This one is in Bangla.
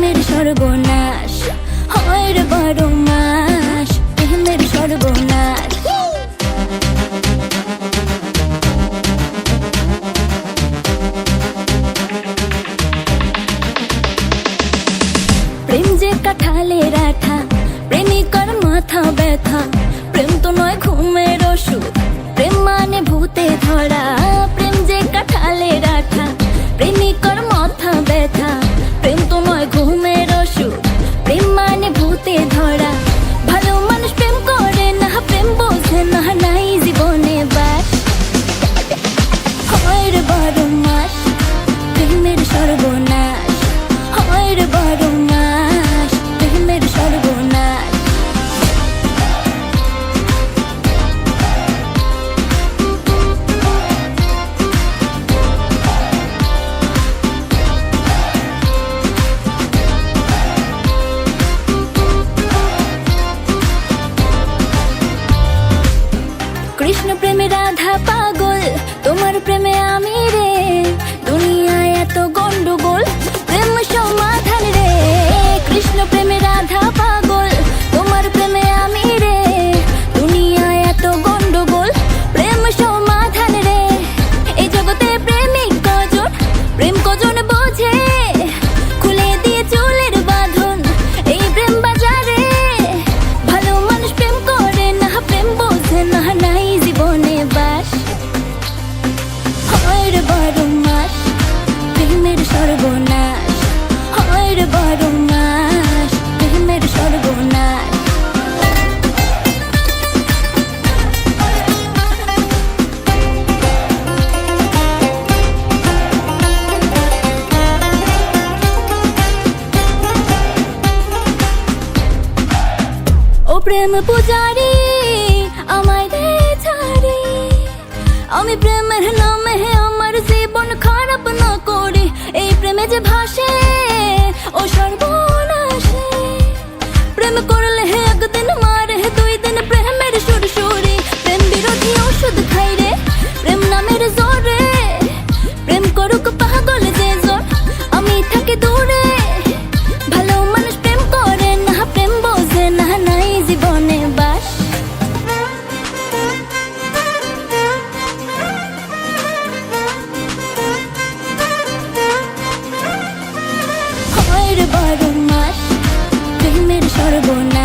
প্রেমের সর্বনাশ হয় রে 12 মাস, প্রেমের সর্বনাশ। প্রেম যে কাঁঠালের আঠা, প্রেমিকার মাথা ব্যথা। প্রেম তো নয় ঘুমের ওষুধ, প্রেম মানে ভূতে ধরা। প্রেম যে কাঁঠালের আঠা, প্রেমিকার মাথা ব্যথা। প্রেম তো নয় ঘুমের ওষুধ, প্রেম মানে ভূতে ধরা। ভালো মানুষ প্রেম করে না, প্রেম বোঝে না, নাই জীবনে বাস। হয় রে 12 মাস, প্রেমের সর্বনাশ হয় রে 12 মাস, প্রেমের সর্বনাশ। কৃষ্ণ প্রেমে রাধা পাগল, তোমার প্রেমে আমি রে। দুনিয়ায় এত গন্ডগোল, প্রেম সমাধান রে। কৃষ্ণ প্রেমে রাধা পাগল, তোমার প্রেমে আমি রে। দুনিয়ায় এত গন্ডগোল, প্রেম সমাধান রে। এই জগতে প্রেমিক কজন, প্রেম কজন বোঝে। খুলে দিয়ে চুলের বাঁধন এই প্রেম বাজারে। ভালো মানুষ প্রেম করে না, প্রেম বোঝে না, নাই জীবনে বাস। হয় রে 12 মাস, প্রেমের সর্বনাশ হয় রে 12 মাস, প্রেমের সর্বনাশ। ও প্রেম পূজারি আমায় দে ছাড়ি, আমি প্রেমের নামে আমার জীবন খারাপ না করি। এই প্রেমে যে ভাসে ও সর্বনাশে, প্রেম করলে একদিন মারে 2 দিন প্রেমের সুরসুরি। প্রেম বিরোধী ওষুধ খাই রে প্রেম নামের জোরে। প্রেম করুক পাগল যে জন, আমি থাকি দূরে। ভালো মানুষ প্রেম করে না, প্রেম বোঝে না, নাই জীবনে বাস। হয় রে 12 মাস, প্রেমের সর্বনাশ।